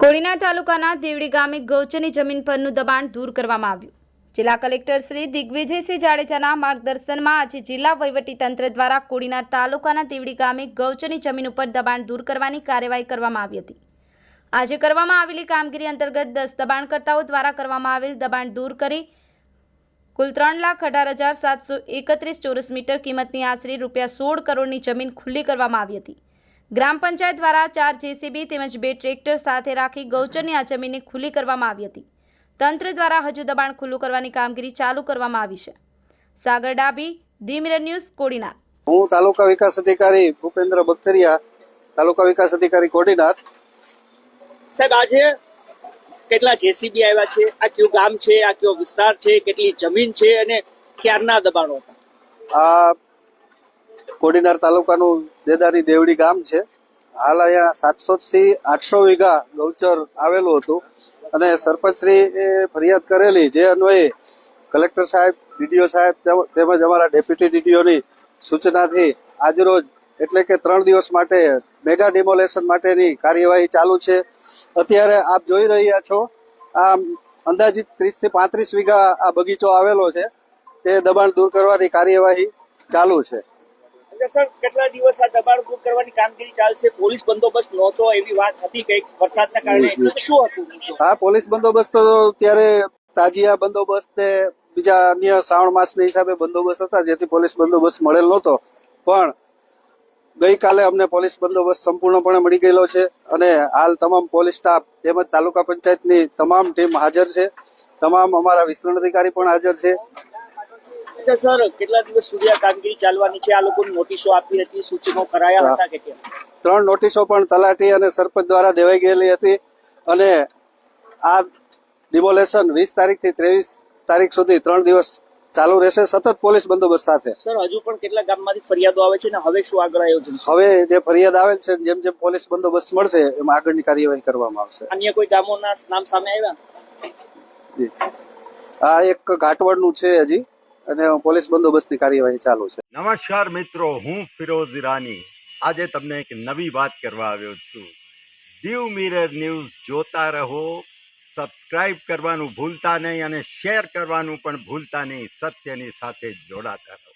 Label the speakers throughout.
Speaker 1: કોડીનાર તાલુકાના દેવડી ગામે ગૌચરની જમીન પરનું દબાણ દૂર કરવામાં આવ્યું। જિલ્લા કલેક્ટર શ્રી દિગ્વિજયસિંહ જાડેજાના માર્ગદર્શનમાં આજે જિલ્લા વહીવટી તંત્ર દ્વારા કોડીનાર તાલુકાના દેવડી ગામે ગૌચરની જમીન ઉપર દબાણ દૂર કરવાની કાર્યવાહી કરવામાં આવી હતી। આજે કરવામાં આવેલી કામગીરી અંતર્ગત 10 દબાણકર્તાઓ દ્વારા કરવામાં આવેલ દબાણ દૂર કરી કુલ 3,18,731 ચોરસ મીટર કિંમતની આશરે ₹16 કરોડની જમીન ખુલ્લી કરવામાં આવી હતી। ગ્રામ પંચાયત દ્વારા 4 જેસીબી તેમજ 2 ટ્રેક્ટર સાથે રાખી ગૌચરની આ જમીનને ખુલ્લી કરવામાં આવી હતી। તંત્ર દ્વારા હજુ દબાણ ખુલ્લું કરવાની કામગીરી ચાલુ કરવામાં આવી છે। સાગર ડાબી, ધી મિરર ન્યૂઝ, કોડીનાર।
Speaker 2: હું તાલુકા વિકાસ અધિકારી ભૂપેન્દ્ર બખતરિયા, તાલુકા વિકાસ અધિકારી કોડીનાર।
Speaker 3: સાહેબ, આજે કેટલા જેસીબી આવ્યા છે? આ કયું ગામ છે? આ કયો વિસ્તાર છે? કેટલી જમીન છે અને ક્યારના દબાણો હતા?
Speaker 2: આ કોડીનાર તાલુકાનું દેદાની દેવડી ગામ છે। હાલ અહીંયા 700 થી 800 વીઘા ગૌચર આવેલું હતું અને સરપંચશ્રી ફરિયાદ કરેલી, જે અન્વયે કલેક્ટર સાહેબ, ડીડીઓ સાહેબ તેમજ અમારા ડેપ્યુટી ડીડીઓની સૂચનાથી આજરોજ એટલે કે 3 દિવસ માટે મેગા ડિમોલેશન માટેની કાર્યવાહી ચાલુ છે। અત્યારે આપ જોઈ રહ્યા છો, આ અંદાજિત 30 થી 35 વીઘા આ બગીચો આવેલો છે, તે દબાણ દૂર કરવાની કાર્યવાહી ચાલુ છે।
Speaker 3: સર, કેટલા દિવસ આ દબાણ દૂર કરવાની કામગીરી ચાલશે? પોલીસ બંદોબસ્ત નહોતો એવી વાત હતી કે વરસાદના કારણે શું હતું?
Speaker 2: હા, પોલીસ બંદોબસ્ત તો ત્યારે તાજિયા બંદોબસ્ત ને બીજા અન્ય શ્રાવણ માસના હિસાબે બંદોબસ્ત હતા, જેથી પોલીસ બંદોબસ્ત મળેલ નહોતો, પણ ગઈકાલે અમને પોલીસ બંદોબસ્ત સંપૂર્ણપણે મળી ગયેલો છે અને હાલ તમામ પોલીસ સ્ટાફ તેમજ તાલુકા પંચાયતની તમામ ટીમ હાજર છે। તમામ અમારા વિસ્તરણ અધિકારી પણ હાજર છે।
Speaker 3: અચ્છા સર, કેટલા દિવસ સુધી આ કામગીરી ચાલવાની છે? આ લોકોને નોટિસો આપી હતી, સૂચનો કરાયા હતા કે કેમ?
Speaker 2: 3 નોટિસો પણ તલાટી અને સરપંચ દ્વારા દેવાઈ ગયેલી હતી અને આ ડિમોલેશન 20 તારીખથી 23 તારીખ સુધી 3 દિવસ ચાલુ રહેશે, સતત પોલીસ બંદોબસ્ત સાથે।
Speaker 3: સર, હજુ પણ કેટલા ગામમાંથી ફરિયાદો આવે છે ને હવે શું આગળ આયોજન?
Speaker 2: હવે જે ફરિયાદ આવેલ છે, જેમ જેમ પોલીસ બંદોબસ્ત મળશે એમ આગળની કાર્યવાહી કરવામાં આવશે।
Speaker 3: અન્ય કોઈ ગામોના નામ સામે આવ્યા?
Speaker 2: આ એક ઘાટવડનું છે હજી, અને પોલીસ બંદોબસ્તની કાર્યવાહી ચાલુ છે।
Speaker 4: નમસ્કાર મિત્રો, હું ફિરોઝ ઈરાની આજે તમને એક નવી વાત કરવા આવ્યો છું। દીવ મિરર ન્યૂઝ જોતા રહો, સબસ્ક્રાઇબ કરવાનું ભૂલતા નહીં અને શેર કરવાનું પણ ભૂલતા નહીં। સત્યની સાથે જોડાતા રહો।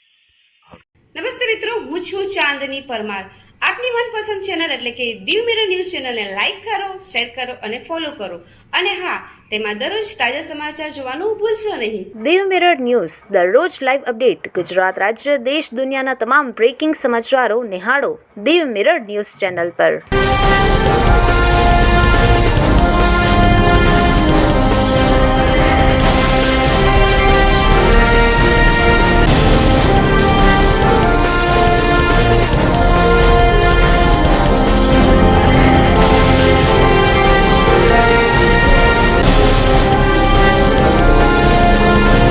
Speaker 1: નમસ્તે મિત્રો, હું છું ચાંદની પરમાર। આપની મનપસંદ ચેનલ એટલે કે દીવ મિરર ન્યૂઝ ચેનલને લાઈક કરો, શેર કરો અને ફોલો કરો, અને હા, તેમાં દરરોજ તાજા સમાચાર જોવાનું ભૂલશો નહીં।
Speaker 5: દીવ મિરર ન્યૂઝ દરરોજ લાઈવ અપડેટ, ગુજરાત રાજ્ય, દેશ દુનિયાના તમામ બ્રેકિંગ સમાચારો નિહાળો દીવ મિરર ન્યૂઝ ચેનલ પર।